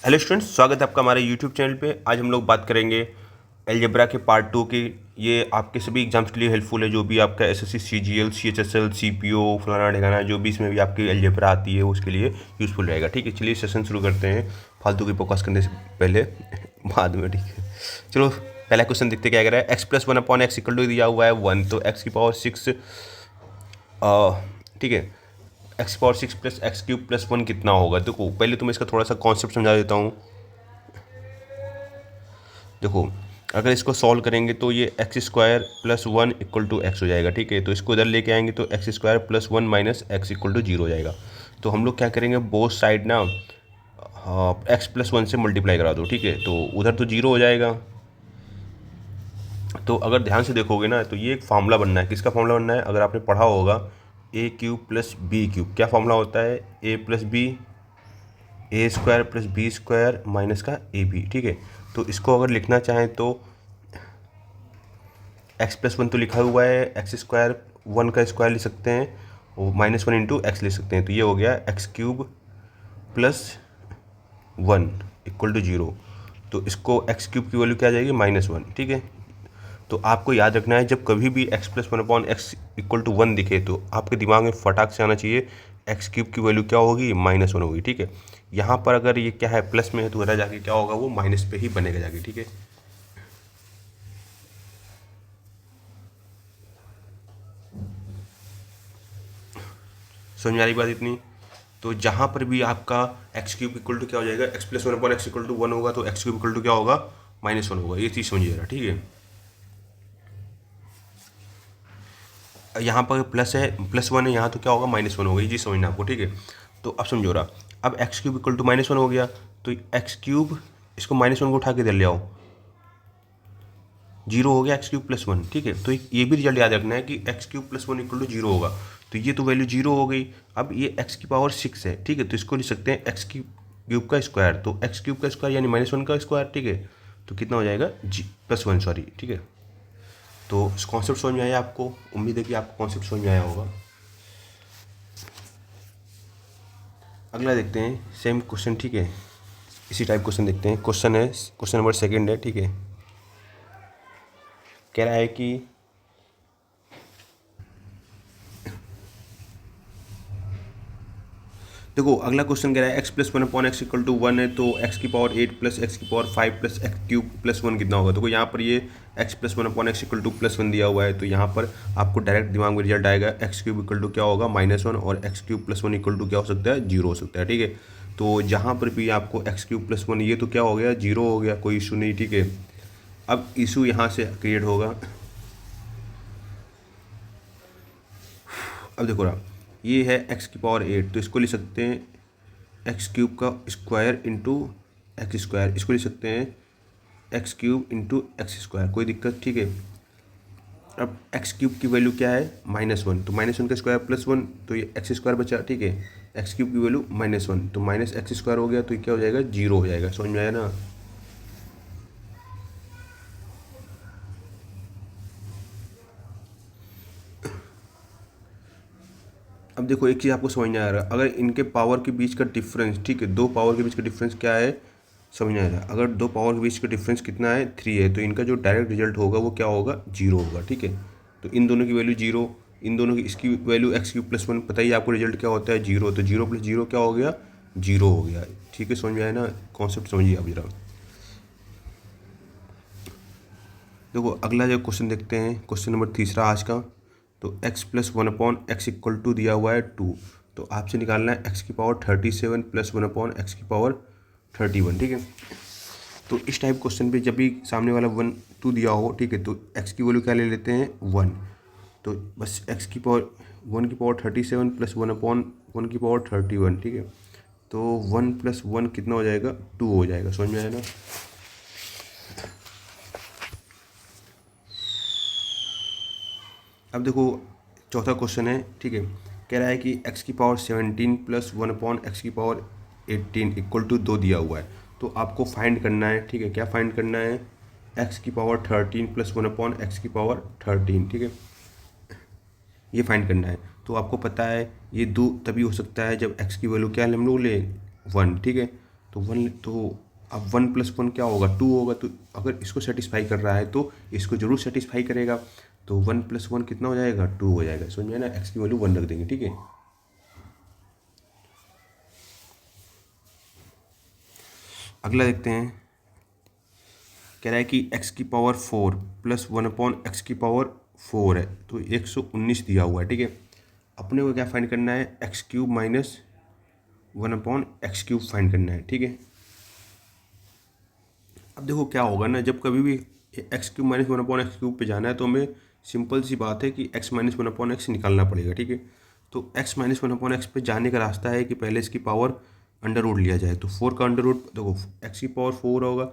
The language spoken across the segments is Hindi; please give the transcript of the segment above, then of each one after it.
हेलो स्टूडेंट्स, स्वागत है आपका हमारे यूट्यूब चैनल पे। आज हम लोग बात करेंगे अलजेब्रा के पार्ट 2 की। ये आपके सभी एग्जाम्स के लिए हेल्पफुल है, जो भी आपका एसएससी, सीजीएल, सीएचएसएल, सीपीओ, फलाना ढिकाना, जो भी इसमें भी आपकी अलजेब्रा आती है उसके लिए यूज़फुल रहेगा। ठीक है, चलिए सेशन शुरू करते हैं फालतू की फोकस करने से पहले बाद में। ठीक है, चलो पहला क्वेश्चन देखते क्या कह रहा है। X plus one upon x equal to दिया हुआ है 1, तो एक्स की पावर 6, ठीक है, x power 6 plus x cube plus 1 कितना होगा। देखो पहले तो मैं इसका थोड़ा सा कॉन्सेप्ट समझा देता हूँ। देखो, अगर इसको सॉल्व करेंगे तो ये x square plus 1 equal to x हो जाएगा। ठीक है, तो इसको इधर लेके आएंगे तो x square plus 1 minus x equal to 0 हो जाएगा। तो हम लोग क्या करेंगे, बोथ साइड ना एक्स प्लस 1 से मल्टीप्लाई करा दो। ठीक है, तो उधर तो 0 हो जाएगा। तो अगर ध्यान से देखोगे ना, तो ये एक फार्मूला बनना है। किसका फार्मूला बनना है, अगर आपने पढ़ा होगा a cube plus b cube. क्या फार्मूला होता है, a plus b, a square plus b square minus का ए बी। ठीक है, तो इसको अगर लिखना चाहें तो एक्स प्लस 1 तो लिखा हुआ है, एक्स स्क्वायर 1 का स्क्वायर लिख सकते हैं और माइनस 1 इंटू एक्स लिख सकते हैं। तो ये हो गया x cube plus 1 equal to 0। तो इसको एक्स क्यूब की वैल्यू क्या आ जाएगी, -1। ठीक है, तो आपको याद रखना है, जब कभी भी x plus 1 upon x equal to 1 दिखे तो आपके दिमाग में फटाक से आना चाहिए एक्स क्यूब की वैल्यू क्या होगी, -1 होगी। ठीक है, यहाँ पर अगर ये क्या है प्लस में है तो उधर जाके क्या होगा, वो माइनस पे ही बनेगा जाके। ठीक है, समझ में आ रही बात इतनी। तो जहाँ पर भी आपका एक्स क्यूब इक्वल टू क्या हो जाएगा, x plus 1 upon x equal to 1 होगा, तो एक्स क्यूब इक्वल टू क्या होगा, -1 होगा। ये चीज़ समझिएगा। ठीक है, यहाँ पर प्लस है, प्लस 1 है, यहाँ तो क्या होगा, -1 होगा। ये चीज़ समझना आपको। ठीक है, तो अब समझो रहा, अब एक्स क्यूब इक्वल टू -1 हो गया, तो एक्स क्यूब, इसको -1 को उठा के दे ले आओ, 0 हो गया एक्स क्यूब प्लस 1। ठीक है, तो ये भी रिजल्ट याद रखना है कि x cube plus 1 equal to 0 होगा। तो ये तो वैल्यू 0 हो गई। अब ये एक्स की पावर 6 है। ठीक है, तो इसको लिख सकते हैं एक्स की क्यूब का स्क्वायर। तो एक्स क्यूब का स्क्वायर यानी -1 का स्क्वायर। ठीक है, तो कितना हो जाएगा, जी प्लस 1, सॉरी। ठीक है, तो इस कॉन्सेप्ट समझ में आया आपको। उम्मीद है कि आपको कॉन्सेप्ट समझ में आया होगा। अगला देखते हैं सेम क्वेश्चन। ठीक है, इसी टाइप क्वेश्चन देखते हैं। क्वेश्चन है, क्वेश्चन नंबर 2 है। ठीक है, कह रहा है कि देखो अगला क्वेश्चन कह रहा है x plus 1 upon x equal to 1 है, तो एक्स की पावर 8 प्लस एक्स की power 5 plus x cube plus 1 कितना होगा। तो यहाँ पर ये x plus 1 upon x equal to plus 1 दिया हुआ है, तो यहाँ पर आपको डायरेक्ट दिमाग में रिजल्ट आएगा एक्स क्यूब इक्वल टू क्या होगा, -1, और x cube plus 1 equal to क्या हो सकता है, 0 हो सकता है। ठीक है, तो जहाँ पर भी आपको एक्स क्यूब प्लस 1, ये तो क्या हो गया, 0 हो गया, कोई इशू नहीं। ठीक है, अब इशू यहाँ से क्रिएट होगा। अब देखो रहा, ये है एक्स की पावर 8, तो इसको लिख सकते हैं एक्स क्यूब का स्क्वायर इंटू एक्स स्क्वायर। इसको लिख सकते हैं x cube into x square, कोई दिक्कत। ठीक है, अब एक्स क्यूब की वैल्यू क्या है, -1, तो -1 का स्क्वायर +1, तो ये एक्स स्क्वायर बचा। ठीक है, एक्स क्यूब की वैल्यू -1, तो माइनस एक्स स्क्वायर हो गया, तो ये क्या हो जाएगा, 0 हो जाएगा। समझ में आया ना। अब देखो एक चीज़ आपको समझ में आ रहा है, अगर इनके पावर के बीच का डिफरेंस, ठीक है, दो पावर के बीच का डिफरेंस क्या है, समझ में आ रहा है। अगर दो पावर के बीच का डिफरेंस कितना है, 3 है, तो इनका जो डायरेक्ट रिजल्ट होगा वो क्या होगा, 0 होगा। ठीक है, तो इन दोनों की वैल्यू 0, इन दोनों की, इसकी वैल्यू एक्स क्यूब प्लस 1, पता ही आपको रिजल्ट क्या होता है, 0। तो 0 + 0 क्या हो गया, 0 हो गया। ठीक है, समझ में आया ना, कॉन्सेप्ट समझिए आप जरा। देखो अगला जो क्वेश्चन देखते हैं, क्वेश्चन नंबर 3 आज का। तो x plus 1 upon x equal to दिया हुआ है 2, तो आपसे निकालना है x की पावर 37 प्लस 1 अपॉन एक्स की पावर 31। ठीक है, तो इस टाइप क्वेश्चन पे जब भी सामने वाला 1 2 दिया हो, ठीक है, तो x की वैल्यू क्या ले लेते हैं, 1। तो बस x की पावर 1 की पावर 37 प्लस 1 अपॉन 1 की पावर 31। ठीक है, तो 1 + 1 कितना हो जाएगा, 2 हो जाएगा। समझ में आया ना। अब देखो चौथा क्वेश्चन है। ठीक है, कह रहा है कि x की पावर 17 प्लस 1 अपॉन एक्स की पावर 18 इक्वल टू 2 दिया हुआ है, तो आपको फाइंड करना है। ठीक है, क्या फाइंड करना है, x की पावर 13 प्लस 1 अपॉन एक्स की पावर 13। ठीक है, ये फाइंड करना है। तो आपको पता है ये दो तभी हो सकता है जब x की वैल्यू क्या हम लोग ले, 1। ठीक है, तो अब 1+1 क्या होगा, 2 होगा। तो अगर इसको सेटिस्फाई कर रहा है तो इसको जरूर सेटिस्फाई करेगा। तो 1+1 कितना हो जाएगा, 2 हो जाएगा। समझ में आया ना, एक्स की वैल्यू 1 रख देंगे, ठीक है। अगला देखते हैं, कह रहा है कि एक्स की पावर 4 प्लस 1/x की पावर 4 है, तो 119 दिया हुआ है, ठीक है। अपने को क्या फाइंड करना है, x³ माइनस 1/x³ फाइंड करना है, ठीक है। अब देखो क्या होगा ना, जब कभी भी x³ माइनस 1/x³ पे जाना है तो हमें सिंपल सी बात है कि x माइनस 1/x निकालना पड़ेगा, ठीक है। तो x माइनस 1/x पे जाने का रास्ता है कि पहले इसकी पावर अंडर रूट लिया जाए। तो 4 का अंडर रूट, देखो x की पावर 4 होगा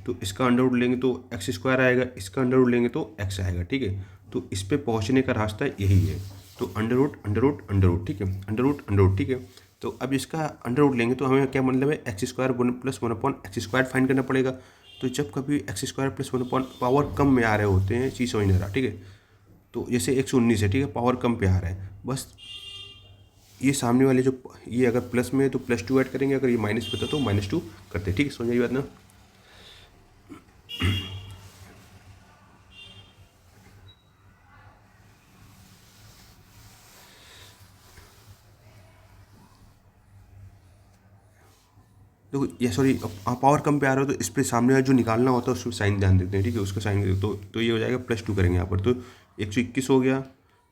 तो इसका अंडर रूट लेंगे तो x² आएगा, इसका अंडर रूट लेंगे तो x आएगा, ठीक है। तो इस पे पहुंचने का रास्ता यही है। तो under root under root under root, ठीक है, अंडर रूट, ठीक है। तो अब इसका अंडर रूट लेंगे तो हमें क्या मतलब है, x² प्लस 1/x² फाइंड करना पड़ेगा। तो जब कभी x² प्लस 1 पावर कम में आ रहे होते हैं, चीज़ समझ नहीं रहा, ठीक है। तो जैसे 119 है, ठीक है, पावर कम पे आ रहा है, बस ये सामने वाले जो, ये अगर प्लस में है तो +2 ऐड करेंगे, अगर ये माइनस पे था तो -2 करते हैं, ठीक है। समझ आई बात ना। देखो ये सॉरी, पावर कम पे आ रहा हो तो इस पे सामने वाला जो निकालना होता है उस पर साइन ध्यान देते हैं, ठीक है, उसका साइन। तो ये हो जाएगा +2 करेंगे यहाँ पर, तो 121 हो गया,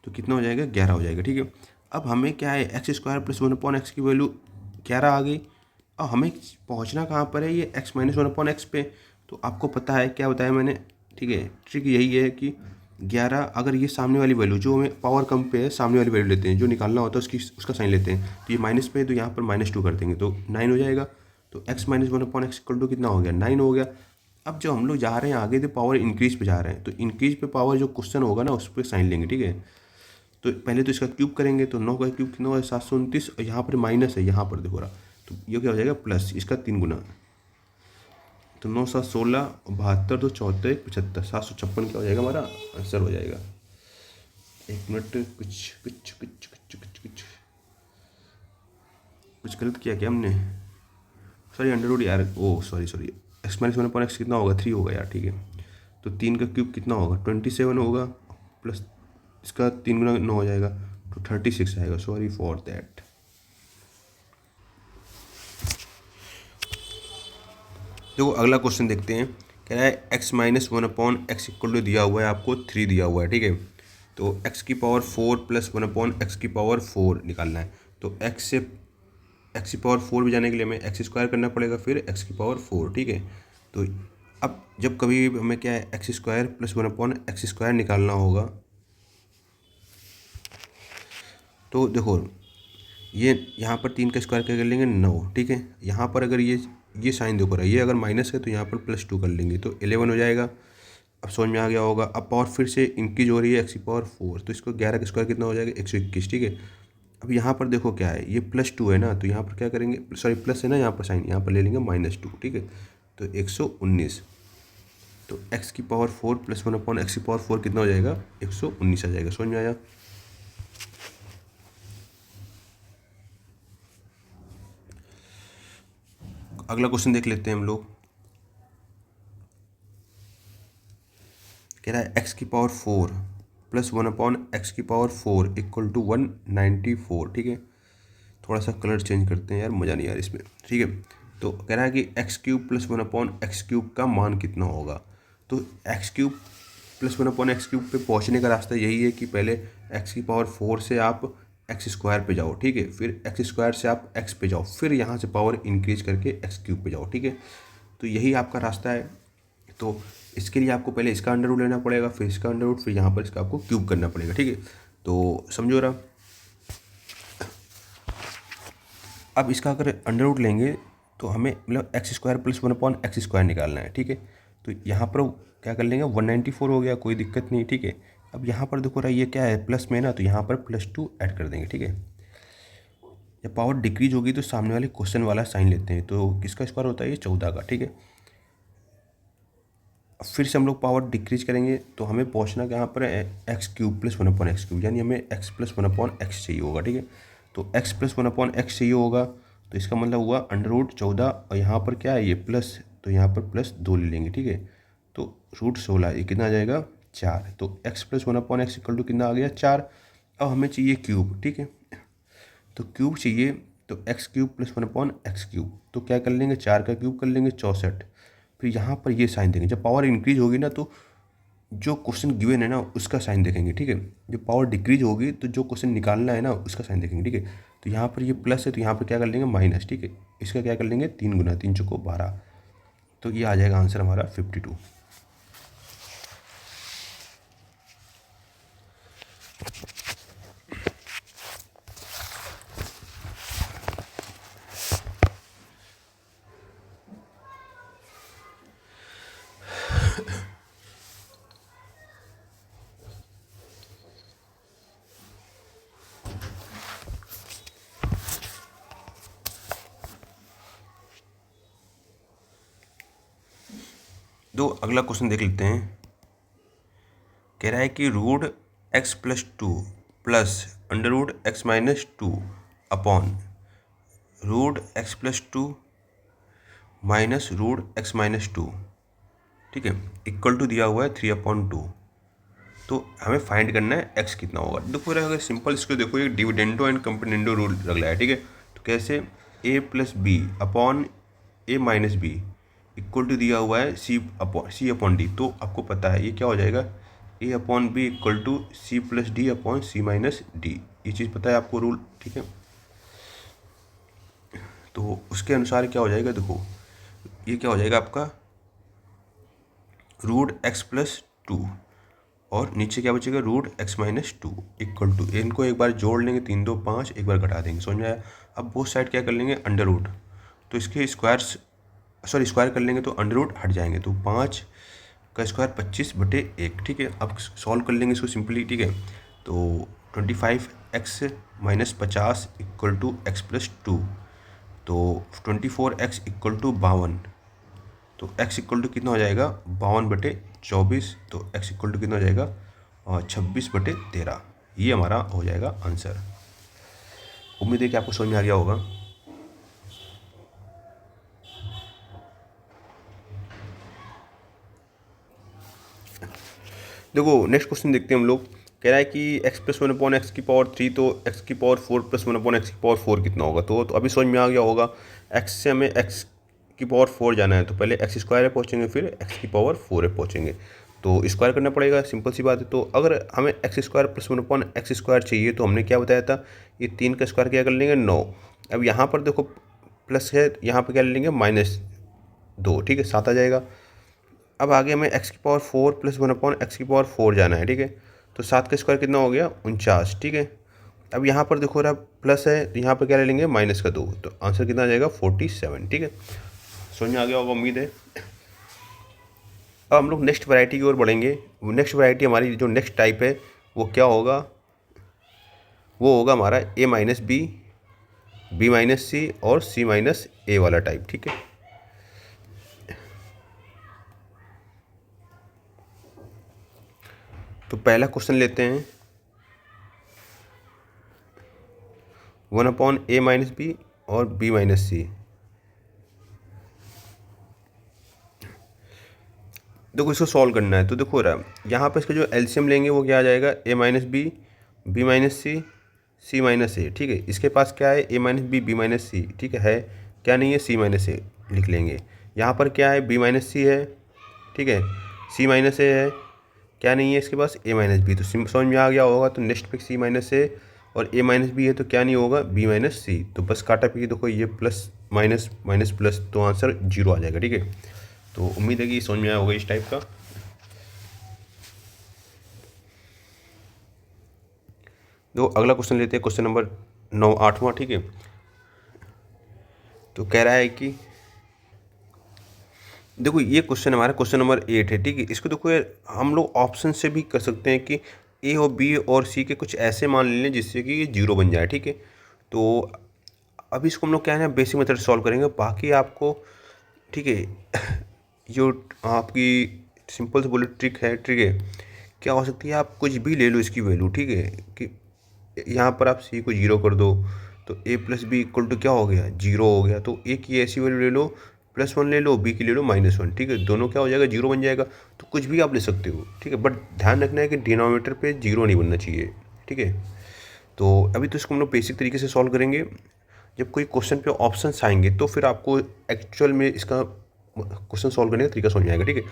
तो कितना हो जाएगा, 11 हो जाएगा, ठीक है। अब हमें क्या है, x² प्लस 1/x की वैल्यू 11 आ गई। अब हमें पहुँचना कहाँ पर है, ये x माइनस 1/x पे। तो आपको पता है क्या बताया मैंने, ठीक है। ट्रिक यही है कि 11, अगर ये सामने वाली वैल्यू जो हमें पावर कम पे है, सामने वाली वैल्यू लेते हैं, जो निकालना होता है उसका साइन लेते हैं। तो ये माइनस पे है तो यहाँ पर -2 कर देंगे तो 9 हो जाएगा। तो x minus 1/x equal to कितना हो गया, 9 हो गया। अब जो हम लोग जा रहे हैं आगे तो पावर इंक्रीज पे जा रहे हैं, तो इंक्रीज पे पावर जो क्वेश्चन होगा ना उस पर साइन लेंगे, ठीक है। तो पहले तो इसका क्यूब करेंगे, तो 9 का क्यूब कितना होगा, 729, और यहाँ पर माइनस है, यहाँ पर देखो रहा, तो ये क्या हो जाएगा, प्लस इसका 3 गुना। तो 9 7 16 और 72 तो 74 75 756 क्या हो जाएगा, हमारा आंसर हो जाएगा। एक मिनट, कुछ कुछ कुछ कुछ कुछ कुछ कुछ गलत किया क्या हमने, सॉरी अंडर रूट यार, ओ सॉरी, एक्स माइनस 1/x कितना होगा, 3 होगा यार, ठीक है। तो 3 का क्यूब कितना होगा, 27 होगा, प्लस इसका 3 गुना 9 हो जाएगा, तो 36 आएगा। Sorry for that. देखो अगला क्वेश्चन देखते हैं, कह रहा है x minus 1/x equal to दिया हुआ है आपको 3 दिया हुआ है, ठीक है। तो x की पावर 4 प्लस 1/x की पावर 4 निकालना है। तो x की पावर 4 भी जाने के लिए हमें x² करना पड़ेगा, फिर x की पावर 4, ठीक है। तो अब जब कभी हमें क्या है, x² प्लस 1/x² निकालना होगा, तो देखो ये यहाँ पर 3 का स्क्वायर क्या कर लेंगे, 9, ठीक है। यहाँ पर अगर ये साइन देखो रहा है, ये अगर माइनस है तो यहाँ पर +2 कर लेंगे तो 11 हो जाएगा। अब समझ में आ गया होगा। अब पावर फिर से इंक्रीज हो रही है, x की पावर 4, तो इसको 11 का स्क्वायर कितना हो जाएगा, 121, ठीक है। अब यहाँ पर देखो क्या है, ये +2 है ना, तो यहाँ पर क्या करेंगे, सॉरी प्लस है ना यहाँ पर साइन, यहाँ पर ले लेंगे -2, ठीक है। तो 119, तो x की पावर 4 प्लस 1/x की पावर 4 कितना हो जाएगा, 119 आ जाएगा। समझ में आया। अगला क्वेश्चन देख लेते हैं हम लोग। कह रहा है x की पावर 4 प्लस 1/x की पावर 4 इक्वल टू 194, ठीक है। थोड़ा सा कलर चेंज करते हैं यार, मज़ा नहीं आ रहा इसमें, ठीक है। तो कह रहा है कि x³ प्लस 1/x³ का मान कितना होगा। तो x³ प्लस 1/x³ पे पहुंचने का रास्ता यही है कि पहले x की पावर 4 से आप x² पे जाओ, ठीक है, फिर x² से आप x पे जाओ, फिर यहाँ से पावर इंक्रीज करके x³ पे जाओ, ठीक है। तो यही आपका रास्ता है। तो इसके लिए आपको पहले इसका अंडर रूट लेना पड़ेगा, फिर इसका अंडर रूट, फिर यहाँ पर इसका आपको क्यूब करना पड़ेगा, ठीक है। तो समझो रहा। अब इसका अगर अंडर रूट लेंगे तो हमें मतलब x² प्लस 1/x² निकालना है, ठीक है। तो यहाँ पर क्या कर लेंगे, 194 हो गया, कोई दिक्कत नहीं, ठीक है। अब यहाँ पर देखो रहा, ये क्या है, प्लस में ना, तो यहाँ पर +2 ऐड कर देंगे, ठीक है। जब पावर डिक्रीज होगी तो सामने वाले क्वेश्चन वाला साइन लेते हैं, तो किसका स्क्वायर होता है, ये 14 का, ठीक है। फिर से हम लोग पावर डिक्रीज करेंगे तो हमें पहुंचना कहाँ पर है, x³ प्लस 1/x³, यानी हमें x प्लस 1/x चाहिए होगा, ठीक है। तो x प्लस 1/x चाहिए होगा, तो इसका मतलब हुआ √14 और यहाँ पर क्या है ये प्लस, तो यहाँ पर +2 ले लेंगे, ठीक है। तो √16 ये कितना आ जाएगा 4। तो x+1/x इक्वल टू कितना आ गया 4। अब हमें चाहिए क्यूब, ठीक है। तो क्यूब चाहिए, तो x³ + 1/x³। तो क्या कर लेंगे 4 का क्यूब कर लेंगे 64। फिर यहाँ पर ये साइन देंगे, जब पावर इंक्रीज होगी ना तो जो क्वेश्चन गिवन है ना उसका साइन देखेंगे, ठीक है। जब पावर डिक्रीज होगी तो जो क्वेश्चन निकालना है ना उसका साइन देखेंगे, ठीक है। तो यहाँ पर ये प्लस है तो यहाँ पर क्या कर लेंगे माइनस, ठीक है। इसका क्या कर लेंगे 3 गुना 3 चौको 12। तो ये आ जाएगा आंसर हमारा 52। दो अगला क्वेश्चन देख लेते हैं। कह रहा है कि √x+2 plus √x-2 upon √x+2 minus √x-2, ठीक है, इक्वल टू दिया हुआ है 3/2। तो हमें फाइंड करना है x कितना होगा। देखो अगर सिंपल इसको देखो, ये डिविडेंडो एंड कंपोनेंडो रूल लग रहा है, ठीक है। तो कैसे a+b upon a-b equal to दिया हुआ है c/d। तो आपको पता है ये क्या हो जाएगा a/b equal to c+d upon c-d। ये चीज़ पता है आपको रूल, ठीक है। तो उसके अनुसार क्या हो जाएगा, देखो ये क्या हो जाएगा आपका √x+2 और नीचे क्या बचेगा √x-2 इक्वल टू, इनको एक बार जोड़ लेंगे 3 2 5, एक बार घटा देंगे, समझ में आया। अब बोथ साइड क्या कर लेंगे अंडर रूट, तो इसके स्क्वायर कर लेंगे तो अंडर रूट हट जाएंगे, तो 5 का स्क्वायर 25/1, ठीक है। अब सॉल्व कर लेंगे इसको सिंपली, ठीक है। तो 25x - 50 इक्वल टू x+2, तो 24x इक्वल टू 52। तो x इक्वल टू कितना हो जाएगा 52/24। तो x इक्वल टू कितना हो जाएगा 26/13। ये हमारा हो जाएगा आंसर। उम्मीद है कि आपको समझ में आ गया होगा। देखो नेक्स्ट क्वेश्चन देखते हैं हम लोग। कह रहा है कि x+1/x3, तो x4 + 1/x4 कितना होगा। तो अभी समझ में आ गया होगा। x से हमें x4 जाना है, तो पहले x² पे पहुँचेंगे फिर x4 पे पहुँचेंगे। तो स्क्वायर करना पड़ेगा, सिंपल सी बात है। तो अगर हमें x² + 1/x² चाहिए तो हमने क्या बताया था, ये 3 का स्क्वायर क्या कर लेंगे 9। अब यहाँ पर देखो प्लस है, यहाँ पर क्या ले लेंगे -2, ठीक है, 7 आ जाएगा। अब आगे हमें x4 + 1/x4 जाना है, ठीक है। तो 7 का स्क्वायर कितना हो गया 49, ठीक है। अब यहाँ पर देखो रहा प्लस है, तो यहाँ पर क्या ले लेंगे -2, तो आंसर कितना आ जाएगा 47, ठीक है। समझ में आ गया होगा उम्मीद है। अब हम लोग नेक्स्ट वैरायटी की ओर बढ़ेंगे। नेक्स्ट वैरायटी हमारी जो नेक्स्ट टाइप है वो क्या होगा, वो होगा हमारा a-b, b-c और c-a वाला टाइप, ठीक है। तो पहला क्वेश्चन लेते हैं 1/a-b और b-c। देखो इसको सॉल्व करना है, तो देखो रहा यहाँ पर इसका जो एलसीएम लेंगे वो क्या आ जाएगा a-b, b-c, c-a, ठीक है। इसके पास क्या है a-b, b-c, ठीक है क्या नहीं है c-a लिख लेंगे। यहाँ पर क्या है b-c है, ठीक है, c-a है, क्या नहीं है इसके पास a-b। तो समझ में आ गया होगा। तो नेक्स्ट पे c-a और a-b है, तो क्या नहीं होगा b-c। तो बस काटा पी देखो ये प्लस माइनस माइनस प्लस, तो आंसर 0 आ जाएगा, ठीक है। तो उम्मीद है कि समझ में आया होगा इस टाइप का। तो अगला क्वेश्चन लेते हैं, क्वेश्चन नंबर 9 8वां, ठीक है। तो कह रहा है कि देखो ये क्वेश्चन हमारा क्वेश्चन नंबर 8 है, ठीक है। इसको देखो यार हम लोग ऑप्शन से भी कर सकते हैं कि ए और बी और सी के कुछ ऐसे मान ले लें जिससे कि ये 0 बन जाए, ठीक है। तो अभी इसको हम लोग क्या है ना बेसिक मेथड सॉल्व करेंगे, बाकी आपको, ठीक है, जो आपकी सिंपल से बोले ट्रिक है क्या हो सकती है, आप कुछ भी ले लो इसकी वैल्यू, ठीक है। कि यहाँ पर आप सी को 0 कर दो, तो a plus B equal to क्या हो गया, 0 हो गया। तो ए की ऐसी वैल्यू ले लो, +1 ले लो, बी की ले लो -1, ठीक है। दोनों क्या हो जाएगा, 0 बन जाएगा। तो कुछ भी आप ले सकते हो, ठीक है, बट ध्यान रखना है कि डिनोमिनेटर पे 0 नहीं बनना चाहिए, ठीक है। तो अभी तो इसको हम लोग बेसिक तरीके से सॉल्व करेंगे। जब कोई क्वेश्चन पे ऑप्शंस आएंगे तो फिर आपको एक्चुअल में इसका क्वेश्चन सॉल्व करने का तरीका समझ में आएगा, ठीक है।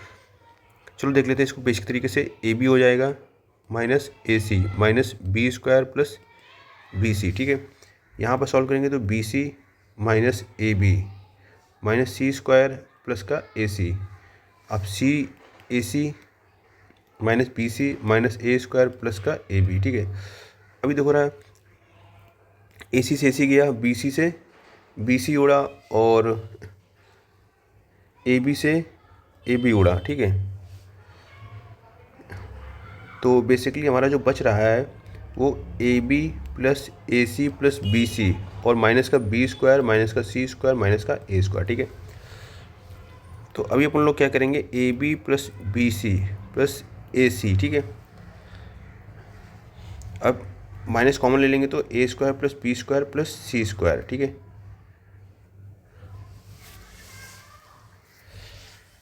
चलो देख लेते हैं इसको बेसिक तरीके से। ए बी हो जाएगा -AC -B² प्लस BC, ठीक है। यहाँ पर सॉल्व करेंगे तो BC -AB -C² प्लस का AC। अब AC -BC -A² प्लस का AB, ठीक है। अभी देखो रहा है, AC से AC गया, BC से BC उड़ा और AB से AB उड़ा, ठीक है। तो बेसिकली हमारा जो बच रहा है वो AB plus AC plus BC और माइनस का B² माइनस का C² माइनस का A², ठीक है। तो अभी अपन लोग क्या करेंगे, AB plus BC plus AC, ठीक है। अब माइनस कॉमन ले लेंगे तो A² plus B² plus C², ठीक है।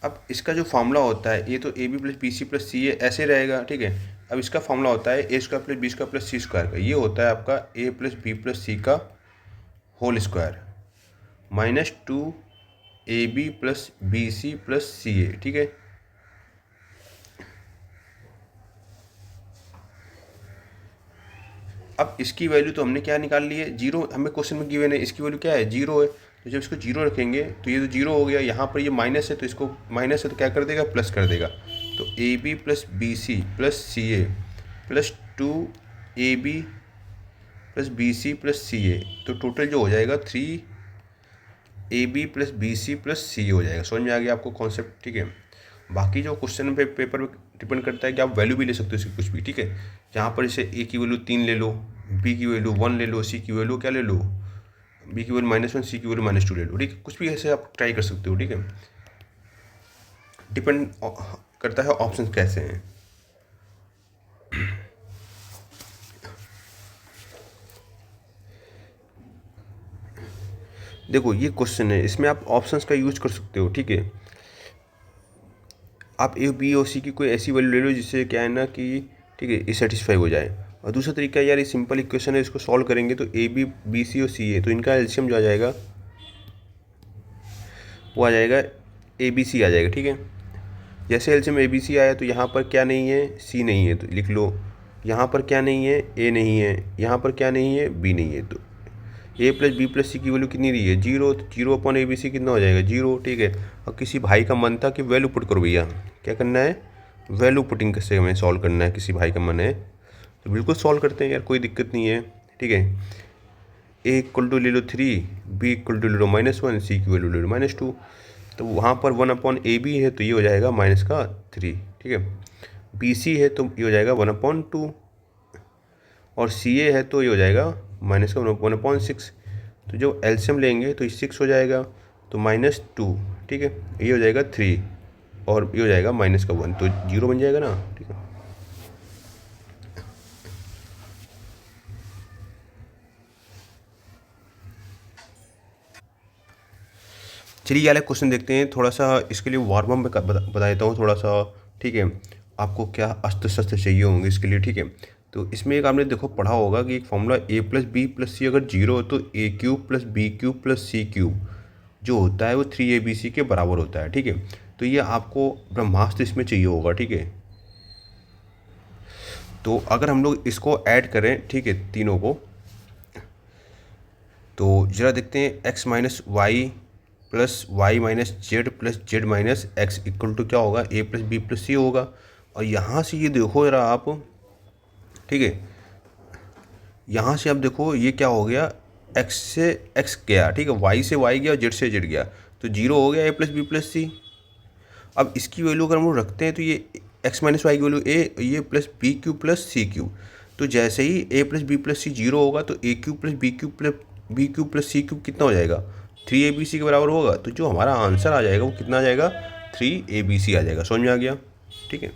अब इसका जो फार्मूला होता है, ये तो AB plus BC plus C ऐसे रहेगा, ठीक है। अब इसका फार्मूला होता है A² plus B² plus C² का। ये होता है आपका A plus B plus C का whole square -2AB plus BC plus CA, ठीक है। अब इसकी वैल्यू तो हमने क्या निकाल ली है, 0। हमें क्वेश्चन में गिवन है, इसकी वैल्यू क्या है, 0 है। तो जब इसको 0 रखेंगे तो ये तो 0 हो गया। यहाँ पर ये माइनस है तो इसको माइनस है तो क्या कर देगा, प्लस कर देगा। तो AB plus BC plus CA plus 2AB plus BC plus CA, तो टोटल जो हो जाएगा 3AB plus BC plus CA हो जाएगा। समझ में आ गया आपको कॉन्सेप्ट, ठीक है। बाकी जो क्वेश्चन पे पेपर पे डिपेंड करता है कि आप वैल्यू भी ले सकते हो इसकी कुछ भी, ठीक है। जहाँ पर इसे A की वैल्यू 3 ले लो, B की वैल्यू 1 ले लो, C की वैल्यू क्या ले लो, B की वैल्यू -1, C की वैल्यू -2 ले लो, ठीक है। कुछ भी ऐसे आप ट्राई कर सकते हो, ठीक है। डिपेंड करता है ऑप्शन कैसे हैं। देखो ये क्वेश्चन है, इसमें आप ऑप्शंस का यूज कर सकते हो, ठीक है। आप A B और C की कोई ऐसी वैल्यू ले लो जिससे क्या है ना कि, ठीक है, ये सेटिस्फाई हो जाए। और दूसरा तरीका यार, ये सिंपल इक्वेशन है, इसको सॉल्व करेंगे तो AB BC और CA, तो इनका एलसीएम जो आ जाएगा वो आ जाएगा ABC आ जाएगा, ठीक है। जैसे एलसीएम ABC आया तो यहाँ पर क्या नहीं है, C नहीं है तो लिख लो। यहाँ पर क्या नहीं है, A नहीं है। यहाँ पर क्या नहीं है, B नहीं है। तो A plus B plus C की वैल्यू कितनी दी है, 0। तो 0/ABC कितना हो जाएगा, 0, ठीक है। और किसी भाई का मन था कि वैल्यू पुट करो भैया, क्या करना है, वैल्यू पुटिंग से हमें सॉल्व करना है। किसी भाई का मन है तो बिल्कुल सॉल्व करते हैं यार, कोई दिक्कत नहीं है, ठीक है। A इक्वल टू ले लो 3, B इक्वल टू ले लो -1, C की वैल्यू ले लो -2। तो वहाँ पर 1/AB है तो ये हो जाएगा -3, ठीक है। BC है तो ये हो जाएगा 1/2 और CA है तो ये हो जाएगा -1/6। तो जो एलसीएम लेंगे तो ये 6 हो जाएगा, तो -2, ठीक है। ये हो जाएगा 3 और ये हो जाएगा -1, तो 0 बन जाएगा ना, ठीक है। चलिए वाला क्वेश्चन देखते हैं। थोड़ा सा इसके लिए वार्म अप बता देता हूँ थोड़ा सा, ठीक है। आपको क्या अस्त्र शस्त्र चाहिए होंगे इसके लिए, ठीक है। तो इसमें एक आपने देखो पढ़ा होगा कि एक formula A plus B plus C अगर 0 हो तो A³ plus B³ plus C³ जो होता है वो 3ABC के बराबर होता है, ठीक है। तो ये आपको ब्रह्मास्त्र इसमें चाहिए होगा, ठीक है। तो अगर हम लोग इसको ऐड करें, ठीक है, तीनों को, तो ज़रा देखते हैं x minus y plus y minus z plus z minus x equal to क्या होगा, A plus B plus C होगा। और यहाँ से ये देखो ज़रा आप, ठीक है, यहाँ से आप देखो ये क्या हो गया, x से x गया, ठीक है, y से y गया और z से z गया, तो 0 हो गया A plus B plus C। अब इसकी वैल्यू अगर हम लोग रखते हैं तो ये x माइनस वाई की वैल्यू A, ये प्लस B³ प्लस C³। तो जैसे ही A plus B plus C 0 होगा तो A³ plus B³ plus C³ कितना हो जाएगा, 3ABC के बराबर होगा। तो जो हमारा आंसर आ जाएगा वो कितना आ जाएगा, 3ABC आ जाएगा। समझ में आ गया, ठीक है।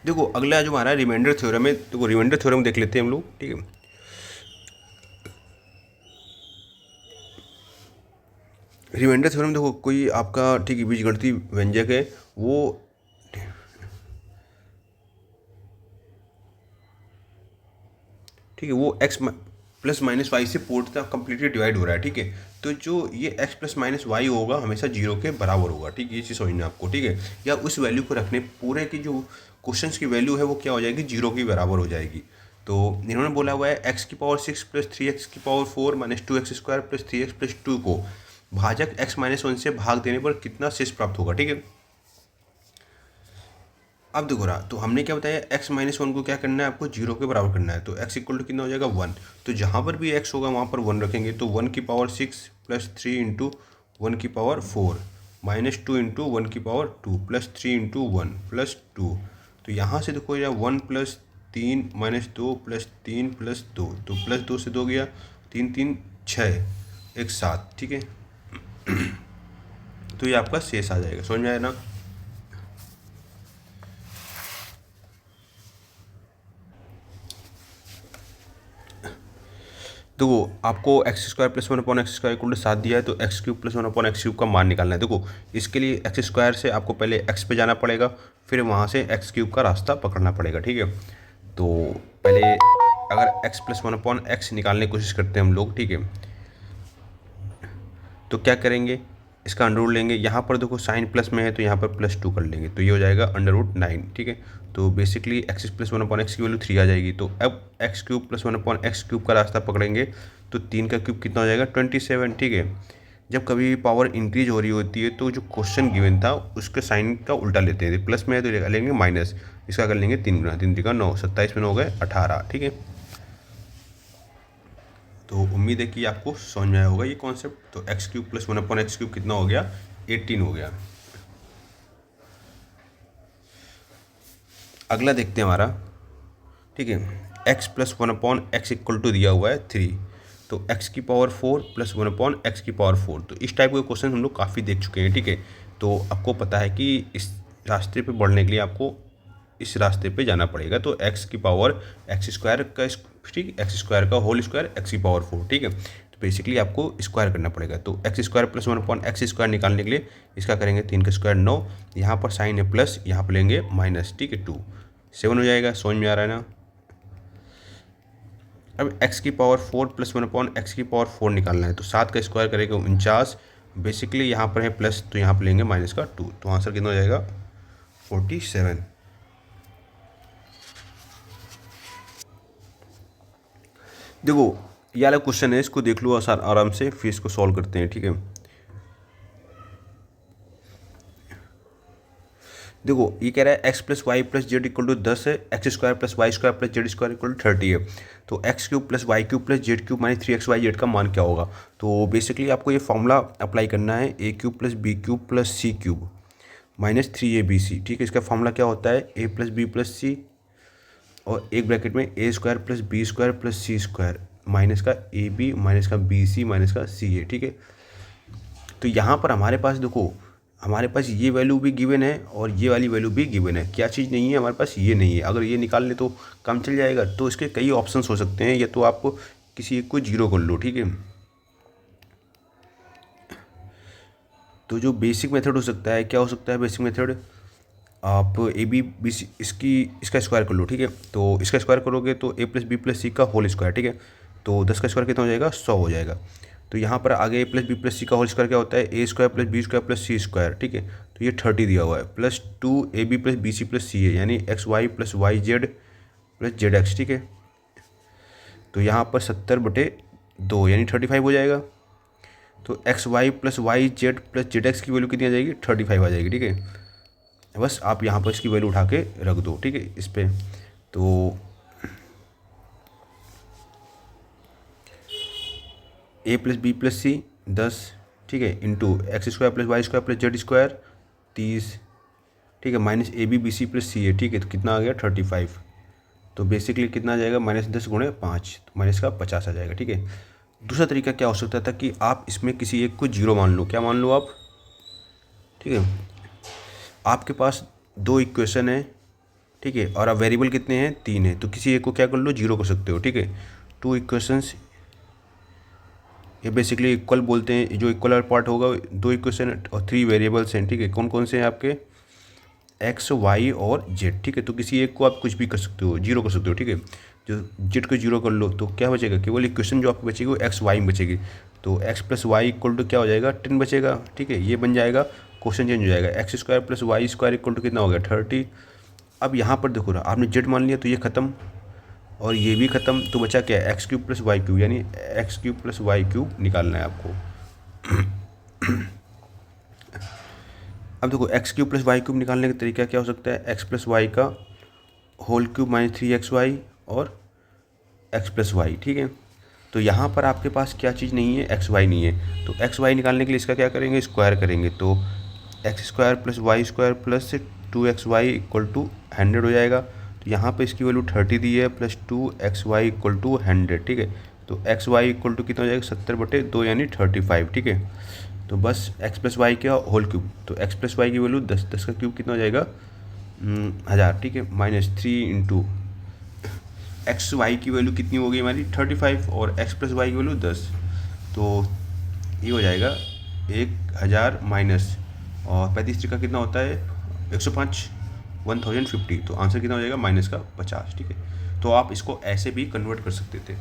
देखो अगला जो हमारा रिमाइंडर थ्योरम है, देखो रिमाइंडर थ्योरम देख लेते हैं हम लोग, ठीक है। रिमाइंडर थ्योरम देखो, कोई आपका ठीक है बीजगणितीय व्यंजक है, वो ठीक है, वो एक्स प्लस माइनस वाई से पूर्णतः कंप्लीटली डिवाइड हो रहा है, ठीक है। तो जो ये एक्स प्लस माइनस वाई होगा हमेशा जीरो के बराबर होगा, ठीक है, ये चीज़ समझना आपको, ठीक है। या उस वैल्यू को रखने पूरे की जो क्वेश्चंस की वैल्यू है वो क्या हो जाएगी, जीरो के बराबर हो जाएगी। तो इन्होंने बोला हुआ है एक्स की पावर 6 प्लस 3x की power 4 minus 2x square plus 3x plus 2 को भाजक x माइनस 1 से भाग देने पर कितना शेष प्राप्त होगा, ठीक है। अब देखो रहा, तो हमने क्या बताया, x माइनस 1 को क्या करना है, आपको जीरो के बराबर करना है। तो x इक्वल टू कितना हो जाएगा 1। तो जहाँ पर भी x होगा वहाँ पर 1 रखेंगे, तो 1 की पावर 6 प्लस 3 इंटू 1 की पावर 4 माइनस 2 इंटू 1 की पावर 2 प्लस 3 इंटू 1 प्लस 2। तो यहाँ से देखो या 1 प्लस 3 माइनस 2 प्लस 3 प्लस 2, तो प्लस 2 से 2 गया, 3 3 6 एक 7, ठीक है। तो ये आपका शेष आ जाएगा, समझ में आया ना। देखो आपको x square plus 1 upon x square equal to 7 दिया है, तो x cube plus 1 upon x cube का मान निकालना है। देखो इसके लिए एक्स स्क्वायर से आपको पहले एक्स पे जाना पड़ेगा, फिर वहाँ से एक्स क्यूब का रास्ता पकड़ना पड़ेगा, ठीक है। तो पहले अगर एक्स प्लस 1 अपॉन एक्स निकालने की कोशिश करते हैं हम लोग, ठीक है, तो क्या करेंगे, इसका अंडर रूट लेंगे। यहाँ पर देखो साइन प्लस में है तो यहाँ पर प्लस 2 कर लेंगे, तो ये हो जाएगा अंडर रूट 9, ठीक है। तो basically x plus 1 upon x की वैल्यू 3 आ जाएगी। तो अब x cube plus 1 upon x cube का रास्ता पकड़ेंगे, तो 3 का क्यूब कितना हो जाएगा 27, ठीक है। जब कभी पावर इंक्रीज हो रही होती है तो जो क्वेश्चन गिवन था उसके साइन का उल्टा लेते हैं, प्लस में है तो लेंगे माइनस, इसका कर लेंगे 3 गुना, 3 3 9, 27 में 9 हो गए 18, ठीक है। तो उम्मीद है कि आपको समझ में आया होगा ये कॉन्सेप्ट। तो x cube plus 1 upon x cube कितना हो गया, 18 हो गया। अगला देखते हैं हमारा, ठीक है, x plus 1 upon x equal to दिया हुआ है 3। तो एक्स की पावर 4 प्लस 1 अपॉन एक्स की पावर 4। तो इस टाइप के क्वेश्चन हम लोग काफ़ी देख चुके हैं, ठीक है। तो आपको पता है कि इस रास्ते पे बढ़ने के लिए आपको इस रास्ते पे जाना पड़ेगा। तो एक्स की पावर एक्स स्क्वायर का, ठीक, एक्स स्क्वायर का होल स्क्वायर एक्स की पावर 4, ठीक है। तो बेसिकली आपको स्क्वायर करना पड़ेगा। तो x square plus 1 upon x square निकालने के लिए इसका करेंगे 3 का स्क्वायर 9, यहाँ पर साइन है प्लस, यहाँ पर लेंगे माइनस, ठीक है, 2 7 हो जाएगा, समझ में आ रहा है ना। अब x की पावर 4 प्लस 1 अपॉन एक्स की पावर 4 निकालना है। तो 7 का स्क्वायर करेगा 49, बेसिकली यहाँ पर है प्लस तो यहाँ पर लेंगे माइनस का 2, तो आंसर कितना हो जाएगा 47। देखो ये वाला क्वेश्चन है, इसको देख लो आराम से, फिर इसको सॉल्व करते हैं, ठीक है। देखो ये कह रहा है x plus y plus z equal to 10 है, x square plus y square plus z square equal to 30 है। तो x cube plus y cube plus z cube minus 3xy/z का मान क्या होगा। तो बेसिकली आपको ये फॉर्मूला अप्लाई करना है, a cube plus b cube plus c cube minus 3abc, ठीक है। इसका फॉर्मूला क्या होता है, a plus b plus c और एक ब्रैकेट में a square plus b square plus c square minus का ए बी माइनस का बी सी माइनस का सी ए, ठीक है। तो यहाँ पर हमारे पास देखो, हमारे पास ये वैल्यू भी गिवन है और ये वाली वैल्यू भी गिवन है। क्या चीज़ नहीं है हमारे पास, ये नहीं है। अगर ये निकाल ले तो काम चल जाएगा। तो इसके कई ऑप्शंस हो सकते हैं, या तो आप किसी एक को जीरो कर लो, ठीक है। तो जो बेसिक मेथड हो सकता है, क्या हो सकता है बेसिक मेथड, आप ए बी बी सी इसका स्क्वायर कर लो, ठीक है। तो इसका स्क्वायर करोगे तो a plus b plus c का होल स्क्वायर, ठीक है। तो 10 का स्क्वायर कितना हो जाएगा 100 हो जाएगा। तो यहाँ पर आगे a plus b plus c का होल स्क्वायर क्या होता है, a square plus b square plus c square, ठीक है। तो ये 30 दिया हुआ है, plus 2ab plus b c plus c है, यानी x y plus y z plus z x, ठीक है। तो यहाँ पर 70/2 यानी 35 हो जाएगा। तो x y plus y z plus z x की वैल्यू कितनी आ जाएगी 35 आ जाएगी, ठीक है। बस आप यहाँ पर इसकी वैल्यू उठा के रख दो, ठीक है, इस पर। तो a plus b plus c 10, ठीक है, into x square plus y square plus z square 30, ठीक है, minus a b b c plus c है, ठीक है। तो कितना आ गया 35। तो बेसिकली कितना आ जाएगा -10 गुणे 5, तो माइनस का 50 आ जाएगा, ठीक है। दूसरा तरीका क्या हो सकता था कि आप इसमें किसी एक को जीरो मान लो। क्या मान लो आप, ठीक है। आपके पास दो इक्वेशन है, ठीक है। और अब वेरिएबल कितने हैं, 3 है, तो किसी एक को क्या कर लो, 0 कर सकते हो। ठीक है, 2 इक्वेशंस, ये बेसिकली इक्वल बोलते हैं, जो इक्वल पार्ट होगा 2 इक्वेशन और 3 वेरिएबल्स हैं। ठीक है, कौन कौन से हैं आपके, एक्स वाई और जेड। ठीक है, तो किसी एक को आप कुछ भी कर सकते हो, 0 कर सकते हो। ठीक है, जो जेड को 0 कर लो तो क्या बचेगा, केवल इक्वेशन जो आपकी बचेगी वो एक्स वाई में बचेगी। तो x plus y equal to क्या हो जाएगा, 10 बचेगा। ठीक है, ये बन जाएगा, क्वेश्चन चेंज हो जाएगा, x square plus y square equal to कितना हो गया, 30। अब यहाँ पर देखो ना, आपने जेड मान लिया तो ये खत्म और ये भी खत्म, तो बचा क्या है, x cube plus y cube, यानी x cube plus y cube निकालना है आपको। अब देखो x cube plus y cube निकालने का तरीका क्या हो सकता है, एक्स प्लस वाई का होल क्यूब माइनस 3xy और एक्स प्लस वाई। ठीक है, तो यहाँ पर आपके पास क्या चीज़ नहीं है, एक्स वाई नहीं है, तो एक्स वाई निकालने के लिए इसका क्या करेंगे, स्क्वायर करेंगे। तो x square plus y square plus 2xy equal to 100 हो जाएगा। तो यहाँ पे इसकी वैल्यू 30 दी है, प्लस 2xy इक्वल टू 100। ठीक है, तो एक्स वाई इक्वल टू कितना हो जाएगा, 70/2 यानी 35। ठीक है, तो बस एक्स प्लस वाई का होल क्यूब, तो एक्स प्लस वाई की वैल्यू 10 का क्यूब कितना हो जाएगा, 1000। ठीक है, -3 इंटू एक्स वाई की वैल्यू कितनी होगी हमारी 35 और एक्स प्लस वाई की वैल्यू 10, तो ये हो जाएगा 1000 माइनस और 35 का कितना होता है 105, 1050। तो आंसर कितना हो जाएगा माइनस का 50। ठीक है, तो आप इसको ऐसे भी कन्वर्ट कर सकते थे।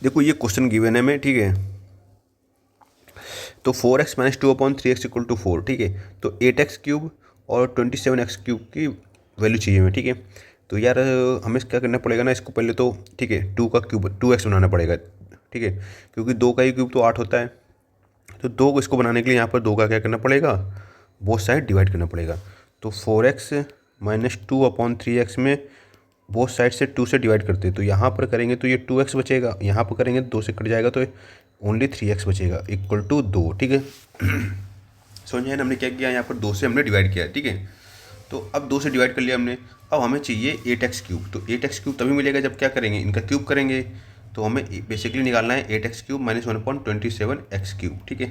देखो ये क्वेश्चन गिवन है में, ठीक है, तो 4x minus 2/3x equal to 4। ठीक है, तो 8x क्यूब और 27x क्यूब की वैल्यू चाहिए हमें। ठीक है, तो यार हमें क्या करना पड़ेगा ना, इसको पहले तो ठीक है 2 का क्यूब 2x बनाना पड़ेगा। ठीक है, क्योंकि 2 का ही क्यूब तो 8 होता है, तो 2 को इसको बनाने के लिए यहाँ पर 2 का क्या करना पड़ेगा, बोथ साइड डिवाइड करना पड़ेगा। तो 4x माइनस 2/3x में बोथ साइड से 2 से डिवाइड करते हैं, तो यहाँ पर करेंगे तो ये 2x बचेगा, यहाँ पर करेंगे 2 से कट जाएगा तो ओनली 3x बचेगा इक्वल टू 2। ठीक है, समझ में हमने क्या किया, यहाँ पर 2 से हमने डिवाइड किया है। ठीक है, तो अब 2 से डिवाइड कर लिया हमने, अब हमें चाहिए 8x क्यूब। तो 8x क्यूब तभी मिलेगा जब क्या करेंगे, इनका क्यूब करेंगे। तो हमें बेसिकली निकालना है 8x cube minus 1/27x cube. ठीक है,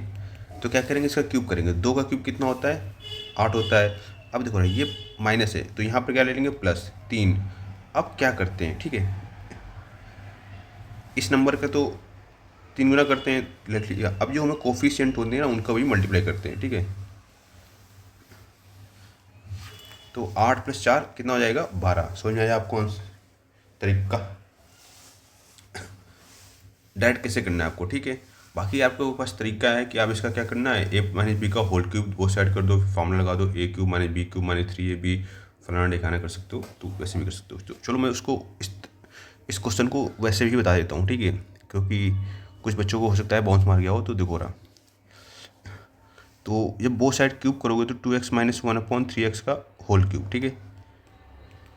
तो क्या करेंगे, इसका क्यूब करेंगे। 2 का क्यूब कितना होता है, 8 होता है। अब देखो ना ये माइनस है, तो यहाँ पर क्या ले लेंगे, प्लस 3। अब क्या करते हैं, ठीक है, इस नंबर का तो 3 गुना करते हैं, लिख लीजिएगा। अब जो हमें कोफिशिएंट होते हैं ना, उनका भी मल्टीप्लाई करते हैं। ठीक है, तो 8 + 4 कितना हो जाएगा, 12। समझ में आया आपको तरीका, डायरेक्ट कैसे करना है आपको। ठीक है, बाकी आपके पास तरीका है कि आप इसका क्या करना है, a माइनस बी का होल क्यूब वो साइड कर दो, फॉर्मूला लगा दो, a cube minus b cube minus 3ab फलाना ढिकाना कर सकते हो, तो वैसे भी कर सकते हो। तो चलो मैं उसको इस क्वेश्चन को वैसे भी बता देता हूँ। ठीक है, क्योंकि कुछ बच्चों को हो सकता है बाउंस मार गया हो, तो देखो रहा, तो जब बोथ साइड क्यूब करोगे तो 2x माइनस 1/3x का होल क्यूब। ठीक है,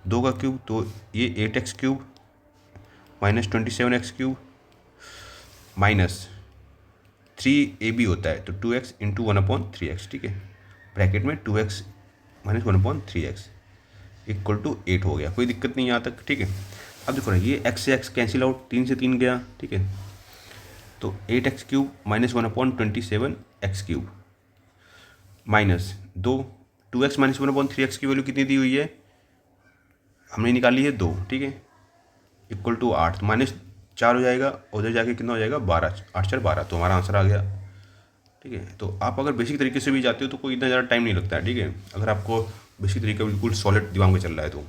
2 का क्यूब तो ये 8x cube minus 27x cube minus 3ab होता है, तो 2x इंटू 1/3x। ठीक है, ब्रैकेट में 2x minus 1/3x equal to 8 हो गया, कोई दिक्कत नहीं यहाँ तक। ठीक है, अब देखो ना ये x से x कैंसिल आउट, 3 से 3 गया। ठीक है, तो 8x cube minus 1/27x cube minus 2x minus 1/3x की वैल्यू कितनी दी हुई है, हमने निकाली है 2। ठीक है, इक्वल टू 8, -4 हो जाएगा, उधर जाके कितना हो जाएगा 12, 8 4 12, तो हमारा आंसर आ गया। ठीक है, तो आप अगर बेसिक तरीके से भी जाते हो तो कोई इतना ज़्यादा टाइम नहीं लगता है। ठीक है, अगर आपको बेसिक तरीका बिल्कुल सॉलिड दिमाग में चल रहा है तो।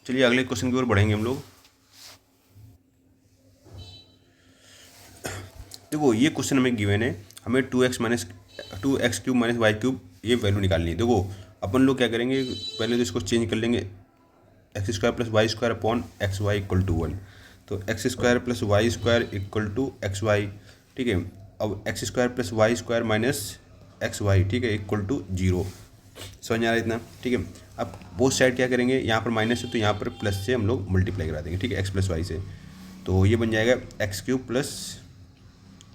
चलिए अगले क्वेश्चन की ओर बढ़ेंगे हम लोग। देखो ये क्वेश्चन हमें गिवन है, हमें 2x cube minus y cube ये वैल्यू निकालनी है। देखो अपन लोग क्या करेंगे, पहले तो इसको चेंज कर लेंगे, x square plus y square upon x y equal to 1। तो x square plus y square equal to x y. ठीक है, अब x square plus y square minus x y, ठीक है, इक्वल टू 0। समझ आ रहा है इतना। ठीक है, अब बोथ साइड क्या करेंगे, यहाँ पर माइनस है तो यहाँ पर प्लस से हम लोग मल्टीप्लाई करा देंगे। ठीक है, एक्स प्लस वाई से, तो ये बन जाएगा x cube plus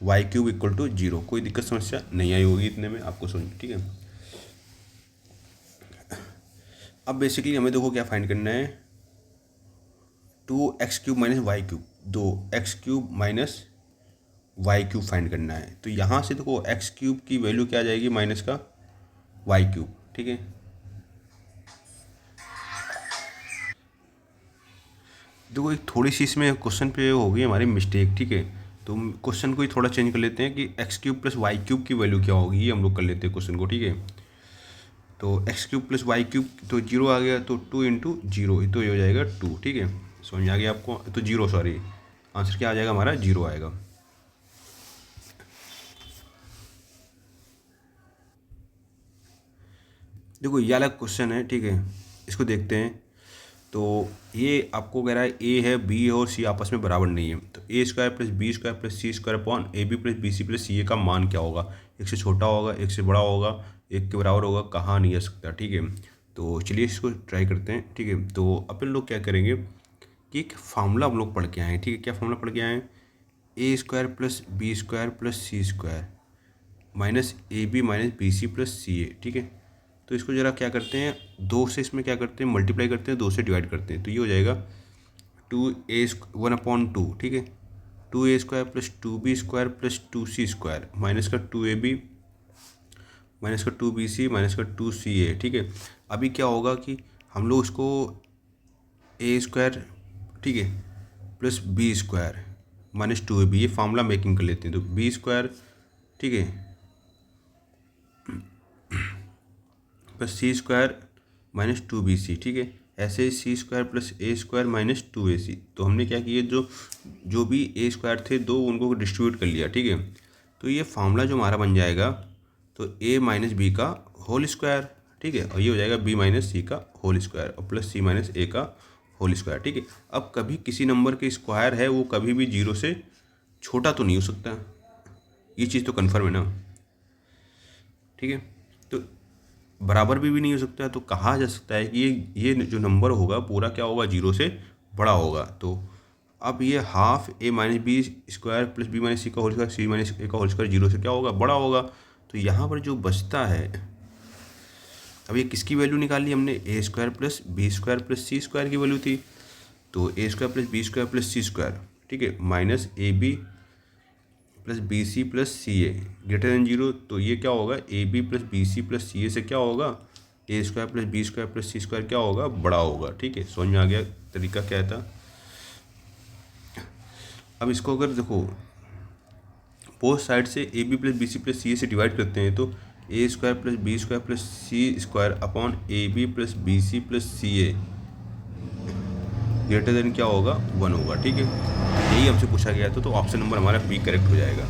y cube equal to 0। कोई दिक्कत समस्या नहीं आई होगी इतने में आपको समझ। ठीक है, अब बेसिकली हमें देखो क्या फाइंड करना है, 2x³ minus y cube, 2x³ minus y cube find करना है। तो यहाँ से देखो x³ की वैल्यू क्या आ जाएगी, माइनस का वाई क्यूब, ठीक है। देखो एक थोड़ी सी इसमें क्वेश्चन पे होगी हमारी मिस्टेक, ठीक है। तो क्वेश्चन को ही थोड़ा चेंज कर लेते हैं कि x³ प्लस वाई क्यूब की वैल्यू क्या होगी, ये हम लोग कर लेते हैं क्वेश्चन को, ठीक है। तो x³ प्लस वाई क्यूब तो 0 आ गया, तो 2 इंटू 0 तो ये हो जाएगा 2, ठीक है। समझ आ गया आपको, तो 0 सॉरी, आंसर क्या आ जाएगा हमारा, 0 आएगा। देखो ये अलग क्वेश्चन है, ठीक है, इसको देखते हैं। तो ये आपको कह रहा है ए है, बी है और सी आपस में बराबर नहीं है, तो a² plus b² plus c² upon ab plus bc plus ca का मान क्या होगा, एक से छोटा होगा, एक से बड़ा होगा, एक के बराबर होगा, कहाँ नहीं आ सकता, ठीक है। तो चलिए इसको ट्राई करते हैं, ठीक है। तो अपन लोग क्या करेंगे कि एक फार्मूला हम लोग पढ़ के आए हैं, ठीक है। क्या फार्मूला पढ़ के आए हैं, a² plus b² plus c² minus ab minus bc plus ca, ठीक है। तो इसको ज़रा क्या करते हैं, 2 से इसमें क्या करते हैं, मल्टीप्लाई करते हैं, 2 से डिवाइड करते हैं, तो ये हो जाएगा 1/2, ठीक है। 2a² plus 2b² plus 2c² minus का 2ab माइनस का 2bc माइनस का 2ca, ठीक है। अभी क्या होगा कि हम लोग इसको a², ठीक है, प्लस b² माइनस 2ab, ये फार्मूला मेकिंग कर लेते हैं। तो b², ठीक है, प्लस c² माइनस 2bc, ठीक है। ऐसे ही c² plus a² minus 2ac। तो हमने क्या किया, जो भी a² थे दो, उनको डिस्ट्रीब्यूट कर लिया, ठीक है। तो ये फार्मूला जो हमारा बन जाएगा, तो a माइनस बी का होल स्क्वायर, ठीक है, और ये हो जाएगा b माइनस सी का होल स्क्वायर और प्लस c माइनस a का होल स्क्वायर, ठीक है। अब कभी किसी नंबर के स्क्वायर है वो कभी भी 0 से छोटा तो नहीं हो सकता, ये चीज़ तो कन्फर्म है ना, ठीक है। तो बराबर भी नहीं हो सकता, तो कहा जा सकता है कि ये जो नंबर होगा पूरा क्या होगा, 0 से बड़ा होगा। तो अब ये half a minus b² plus b minus c का whole square, c minus a का होल स्क्वायर 0 से क्या होगा, बड़ा होगा। तो यहाँ पर जो बचता है, अब ये किसकी वैल्यू निकाली हमने, a² plus b² plus c² की वैल्यू थी। तो a² plus b² plus c², ठीक है, minus ab plus bc plus ca greater than 0। तो ये क्या होगा, ab plus bc plus ca से क्या होगा, a² plus b² plus c² क्या होगा, बड़ा होगा, ठीक है। समझ में आ गया तरीका क्या था। अब इसको अगर देखो बोथ साइड से ab plus bc plus ca से डिवाइड करते हैं, तो a² plus b² plus c² upon ab plus bc plus ca greater than क्या होगा, 1 होगा, ठीक है। यही हमसे पूछा गया था, तो ऑप्शन नंबर हमारा बी करेक्ट हो जाएगा।